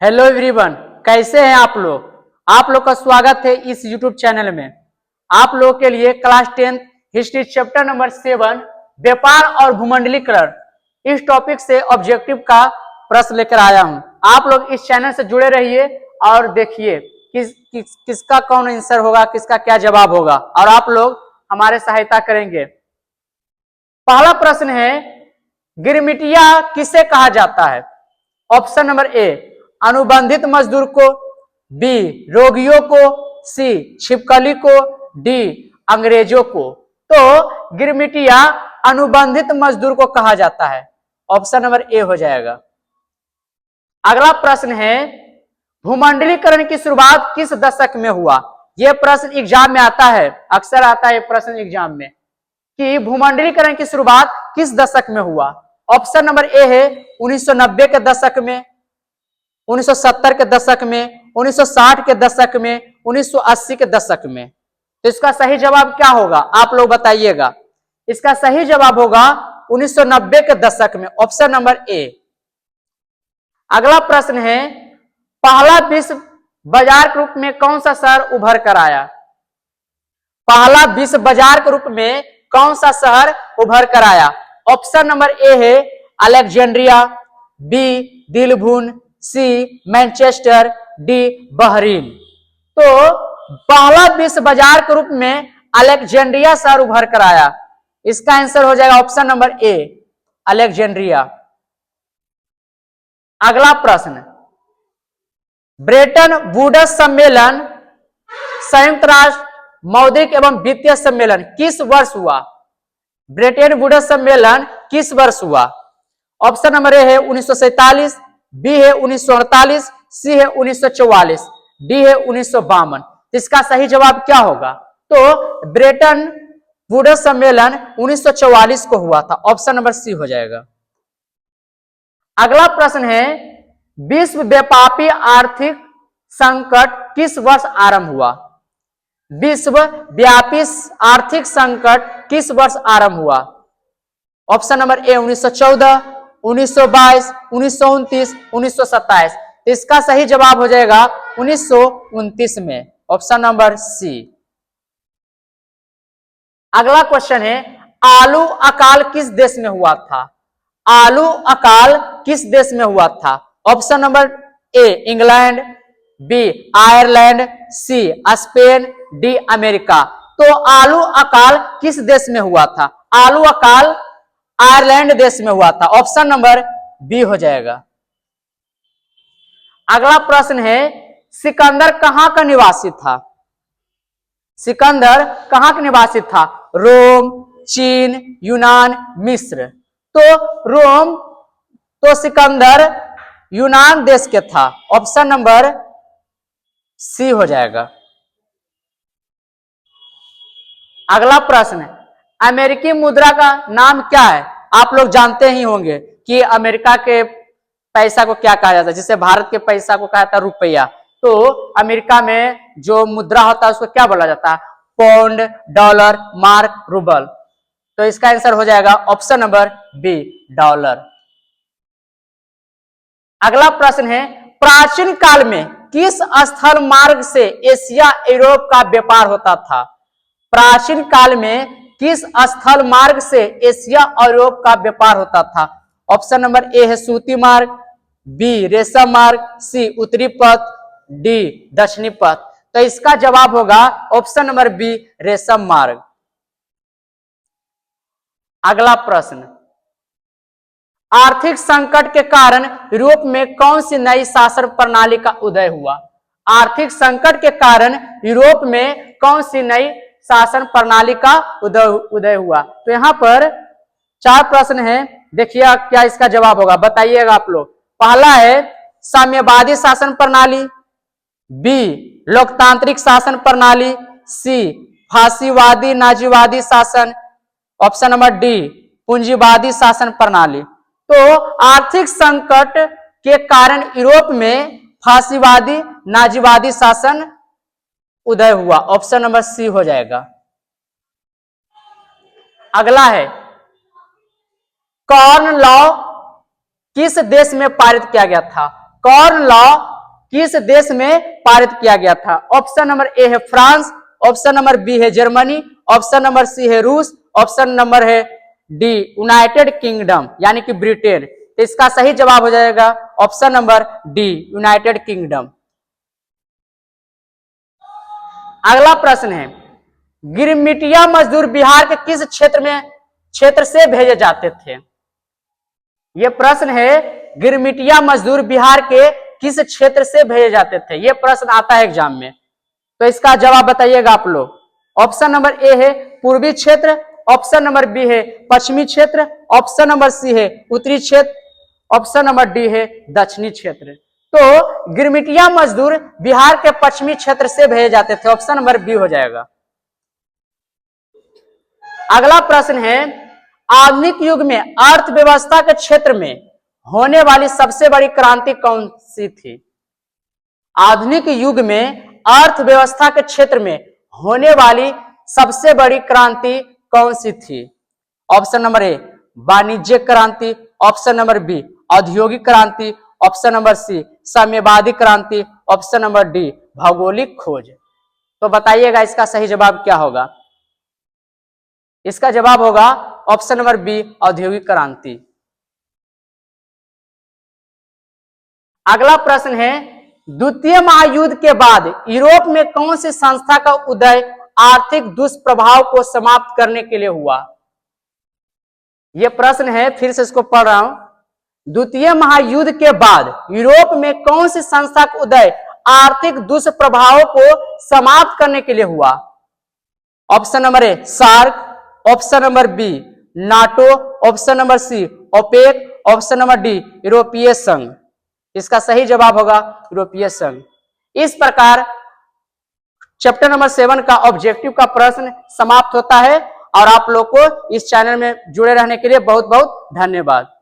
Hello everyone, कैसे हैं आप लोग। आप लोग का स्वागत है इस यूट्यूब चैनल में। आप लोगों के लिए क्लास 10 हिस्ट्री चैप्टर नंबर 7 व्यापार और भूमंडलीकरण इस टॉपिक से ऑब्जेक्टिव का प्रश्न लेकर आया हूं। आप लोग इस चैनल से जुड़े रहिए और देखिए किसका कौन आंसर होगा, किसका क्या जवाब होगा और आप लोग हमारे सहायता करेंगे। पहला प्रश्न है, गिरमिटिया किसे कहा जाता है। ऑप्शन नंबर ए अनुबंधित मजदूर को, बी रोगियों को, सी छिपकली को, डी अंग्रेजों को। तो गिरमिटिया अनुबंधित मजदूर को कहा जाता है। ऑप्शन नंबर ए हो जाएगा। अगला प्रश्न है, भूमंडलीकरण की शुरुआत किस दशक में हुआ। यह प्रश्न एग्जाम में आता है, अक्सर आता है प्रश्न एग्जाम में कि भूमंडलीकरण की शुरुआत किस दशक में हुआ। ऑप्शन नंबर ए है 1990 के दशक में, 1970 के दशक में, 1960 के दशक में, 1980 के दशक में। तो इसका सही जवाब क्या होगा आप लोग बताइएगा। इसका सही जवाब होगा 1990 के दशक में, ऑप्शन नंबर ए। अगला प्रश्न है, पहला विश्व बाजार के रूप में कौन सा शहर उभर कर आया। पहला विश्व बाजार के रूप में कौन सा शहर उभर कर आया। ऑप्शन नंबर ए है अलेक्जेंड्रिया, बी दिलभुन, सी मैनचेस्टर, डी बहरीन। तो पहला विश्व बाजार के रूप में अलेक्जेंड्रिया शहर उभर कर आया। इसका आंसर हो जाएगा ऑप्शन नंबर ए अलेक्जेंड्रिया। अगला प्रश्न, ब्रेटन वुड्स सम्मेलन संयुक्त राष्ट्र मौद्रिक एवं वित्तीय सम्मेलन किस वर्ष हुआ। ब्रेटन वुड्स सम्मेलन किस वर्ष हुआ। ऑप्शन नंबर ए है 1947, बी है 1948, सी है 1944, डी है 1952। इसका सही जवाब क्या होगा। तो ब्रेटन वुड्स सम्मेलन 1944 को हुआ था। ऑप्शन नंबर सी हो जाएगा। अगला प्रश्न है, विश्व व्यापी आर्थिक संकट किस वर्ष आरंभ हुआ। विश्व व्यापी आर्थिक संकट किस वर्ष आरंभ हुआ। ऑप्शन नंबर ए 1914, 1922, 1929, 1927। इसका सही जवाब हो जाएगा 1929 में, ऑप्शन नंबर सी। अगला क्वेश्चन है, आलू अकाल किस देश में हुआ था। आलू अकाल किस देश में हुआ था। Option number A England, B Ireland, C Spain, D America. तो आलू अकाल किस देश में हुआ था। आलू अकाल आयरलैंड देश में हुआ था। ऑप्शन नंबर बी हो जाएगा। अगला प्रश्न है, सिकंदर कहां का निवासी था। सिकंदर कहां का निवासी था। रोम, चीन, यूनान, मिस्र। तो रोम, तो सिकंदर यूनान देश के था। ऑप्शन नंबर सी हो जाएगा। अगला प्रश्न, अमेरिकी मुद्रा का नाम क्या है। आप लोग जानते ही होंगे कि अमेरिका के पैसा को क्या कहा जाता है, जिसे भारत के पैसा को कहा जाता है रुपया। तो अमेरिका में जो मुद्रा होता है उसको क्या बोला जाता है, पौंड, डॉलर, मार्क, रूबल। तो इसका आंसर हो जाएगा ऑप्शन नंबर बी डॉलर। अगला प्रश्न है, प्राचीन काल में किस स्थल मार्ग से एशिया यूरोप का व्यापार होता था। प्राचीन काल में किस स्थल मार्ग से एशिया और यूरोप का व्यापार होता था। ऑप्शन नंबर ए है सूती मार्ग, बी रेशम मार्ग, सी उत्तरी पथ, डी दक्षिणी पथ। तो इसका जवाब होगा ऑप्शन नंबर बी रेशम मार्ग। अगला प्रश्न, आर्थिक संकट के कारण यूरोप में कौन सी नई शासन प्रणाली का उदय हुआ। आर्थिक संकट के कारण यूरोप में कौन सी नई शासन प्रणाली का उदय हुआ। तो यहां पर 4 प्रश्न हैं, देखिए क्या इसका जवाब होगा, बताइएगा आप लोग। पहला है साम्यवादी शासन प्रणाली, बी लोकतांत्रिक शासन प्रणाली, सी फासीवादी नाजीवादी शासन, ऑप्शन नंबर डी पूंजीवादी शासन प्रणाली। तो आर्थिक संकट के कारण यूरोप में फासीवादी नाजीवादी शासन उदय हुआ। ऑप्शन नंबर सी हो जाएगा। अगला है, कॉर्न लॉ किस देश में पारित किया गया था। कॉर्न लॉ किस देश में पारित किया गया था? ऑप्शन नंबर ए है फ्रांस, ऑप्शन नंबर बी है जर्मनी, ऑप्शन नंबर सी है रूस, ऑप्शन नंबर है डी यूनाइटेड किंगडम यानी कि ब्रिटेन। तो इसका सही जवाब हो जाएगा option number D United kingdom. अगला प्रश्न है, गिरमिटिया मजदूर बिहार के किस क्षेत्र से भेजे जाते थे? यह प्रश्न है, गिरमिटिया मजदूर बिहार के किस क्षेत्र से भेजे जाते थे? यह प्रश्न आता है एग्जाम में, तो इसका जवाब बताइएगा आप लोग। ऑप्शन नंबर ए है पूर्वी क्षेत्र, ऑप्शन नंबर बी है पश्चिमी क्षेत्र, ऑप्शन नंबर सी है उत्तरी क्षेत्र, ऑप्शन नंबर डी है दक्षिणी क्षेत्र। तो गिरमिटिया मजदूर बिहार के पश्चिमी क्षेत्र से भेजे जाते थे, ऑप्शन नंबर बी हो जाएगा। अगला प्रश्न है, आधुनिक युग में अर्थव्यवस्था के क्षेत्र में होने वाली सबसे बड़ी क्रांति कौन सी थी? आधुनिक युग में अर्थव्यवस्था के क्षेत्र में होने वाली सबसे बड़ी क्रांति कौन सी थी? ऑप्शन नंबर ए वाणिज्य क्रांति, ऑप्शन नंबर बी औद्योगिक क्रांति, ऑप्शन नंबर सी साम्यवादी क्रांति, ऑप्शन नंबर डी भौगोलिक खोज। तो बताइएगा इसका सही जवाब क्या होगा? इसका जवाब होगा ऑप्शन नंबर बी औद्योगिक क्रांति। अगला प्रश्न है, द्वितीय महायुद्ध के बाद यूरोप में कौन सी संस्था का उदय आर्थिक दुष्प्रभाव को समाप्त करने के लिए हुआ? यह प्रश्न है, फिर से इसको पढ़ रहा हूं। द्वितीय महायुद्ध के बाद यूरोप में कौन सी संस्था का उदय आर्थिक दुष्प्रभाव को समाप्त करने के लिए हुआ? Option number A SAARC, option number B NATO, option number C OPEC, option number D यूरोपीय संघ। इसका सही जवाब होगा यूरोपीय संघ। इस प्रकार चैप्टर नंबर 7 का ऑब्जेक्टिव का प्रश्न समाप्त होता है और आप लोग को इस चैनल में जुड़े रहने के लिए बहुत बहुत धन्यवाद।